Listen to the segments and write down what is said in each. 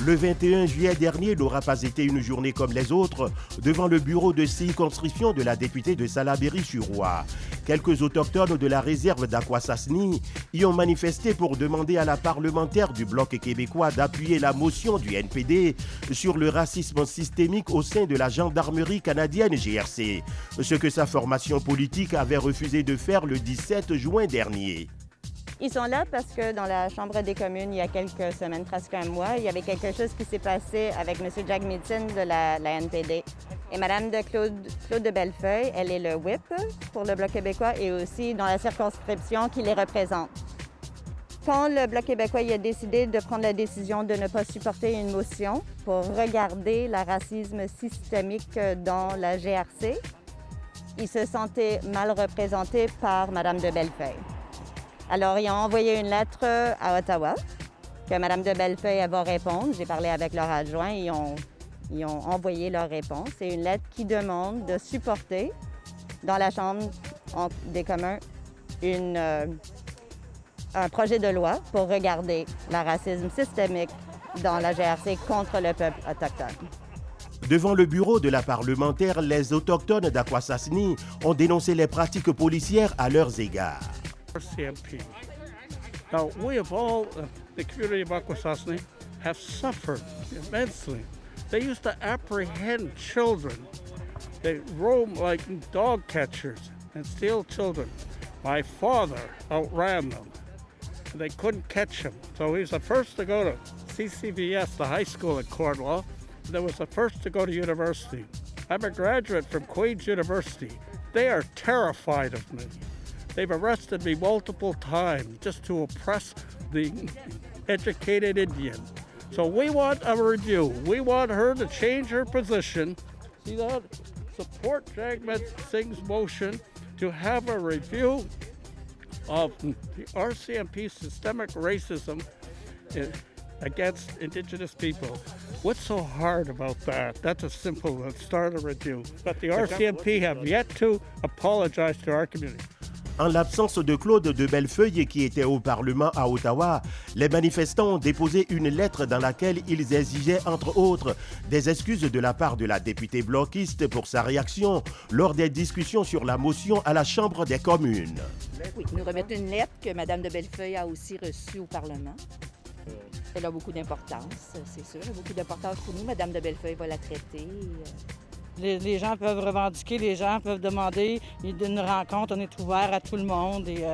Le 21 juillet dernier n'aura pas été une journée comme les autres devant le bureau de circonscription de la députée de Salaberry-sur-Roi. Quelques autochtones de la réserve d'Akwesasne y ont manifesté pour demander à la parlementaire du Bloc québécois d'appuyer la motion du NPD sur le racisme systémique au sein de la gendarmerie canadienne GRC, ce que sa formation politique avait refusé de faire le 17 juin dernier. Ils sont là parce que dans la Chambre des communes, il y a quelques semaines, presque un mois, il y avait quelque chose qui s'est passé avec M. Jack Meetin de la NPD. Et Mme Claude de Bellefeuille, elle est le whip pour le Bloc québécois et aussi dans la circonscription qui les représente. Quand le Bloc québécois a décidé de prendre la décision de ne pas supporter une motion pour regarder le racisme systémique dans la GRC, ils se sentaient mal représentés par Mme de Bellefeuille. Alors, ils ont envoyé une lettre à Ottawa que Mme de Bellefeuille va répondre. J'ai parlé avec leur adjoint, ils ont envoyé leur réponse. C'est une lettre qui demande de supporter dans la Chambre des communs un projet de loi pour regarder le racisme systémique dans la GRC contre le peuple autochtone. Devant le bureau de la parlementaire, les autochtones d'Akwesasne ont dénoncé les pratiques policières à leurs égards. RCMP. Now, we of all the community of Akwesasne have suffered immensely. They used to apprehend children. They roam like dog catchers and steal children. My father outran them. They couldn't catch him. So he was the first to go to CCVS, the high school in Cornwall. That was the first to go to university. I'm a graduate from Queen's University. They are terrified of me. They've arrested me multiple times just to oppress the educated Indian. So we want a review. We want her to change her position. See that? Support Jagmeet Singh's motion to have a review of the RCMP systemic racism against Indigenous people. What's so hard about that? That's a simple start a review. But the RCMP have yet to apologize to our community. En l'absence de Claude de Bellefeuille qui était au Parlement à Ottawa, les manifestants ont déposé une lettre dans laquelle ils exigeaient, entre autres, des excuses de la part de la députée bloquiste pour sa réaction lors des discussions sur la motion à la Chambre des communes. Oui, nous remettre une lettre que Mme de Bellefeuille a aussi reçue au Parlement. Elle a beaucoup d'importance, c'est sûr. Elle a beaucoup d'importance pour nous. Mme de Bellefeuille va la traiter. Les gens peuvent revendiquer, les gens peuvent demander une rencontre. On est ouvert à tout le monde et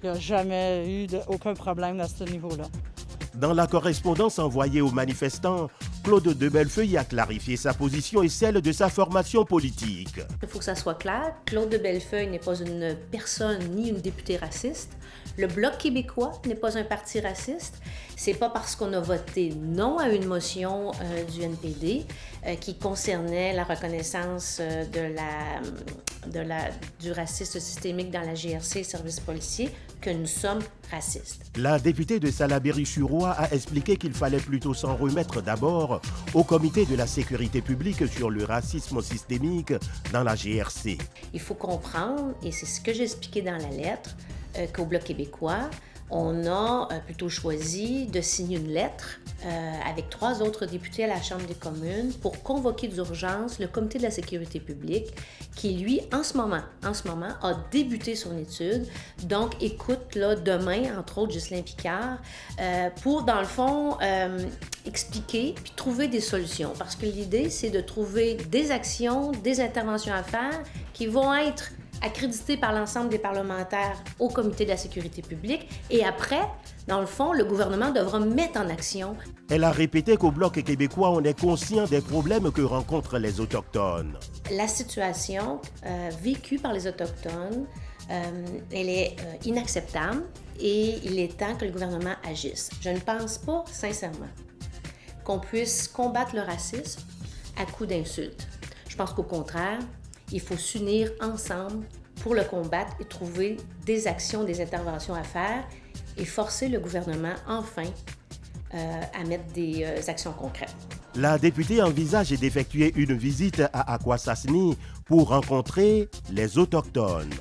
il n'y a jamais eu aucun problème à ce niveau-là. Dans la correspondance envoyée aux manifestants, Claude de Bellefeuille a clarifié sa position et celle de sa formation politique. Il faut que ça soit clair. Claude de Bellefeuille n'est pas une personne ni une députée raciste. Le Bloc québécois n'est pas un parti raciste. C'est pas parce qu'on a voté non à une motion du NPD qui concernait la reconnaissance du racisme systémique dans la GRC, service policier, que nous sommes racistes. La députée de Salaberry-sur-Roi a expliqué qu'il fallait plutôt s'en remettre d'abord au Comité de la sécurité publique sur le racisme systémique dans la GRC. Il faut comprendre, et c'est ce que j'ai expliqué dans la lettre, qu'au Bloc québécois, on a plutôt choisi de signer une lettre avec 3 autres députés à la Chambre des communes pour convoquer d'urgence le Comité de la sécurité publique qui, lui, en ce moment, a débuté son étude. Donc, écoute, là, demain, entre autres, Ghislain Picard, pour, dans le fond, expliquer puis trouver des solutions. Parce que l'idée, c'est de trouver des actions, des interventions à faire qui vont être accrédité par l'ensemble des parlementaires au Comité de la sécurité publique. Et après, dans le fond, le gouvernement devra mettre en action. Elle a répété qu'au Bloc québécois, on est conscient des problèmes que rencontrent les Autochtones. La situation vécue par les Autochtones, elle est inacceptable et il est temps que le gouvernement agisse. Je ne pense pas, sincèrement, qu'on puisse combattre le racisme à coups d'insultes. Je pense qu'au contraire, il faut s'unir ensemble pour le combattre et trouver des actions, des interventions à faire et forcer le gouvernement, enfin, à mettre des actions concrètes. La députée envisage d'effectuer une visite à Akwesasne pour rencontrer les Autochtones.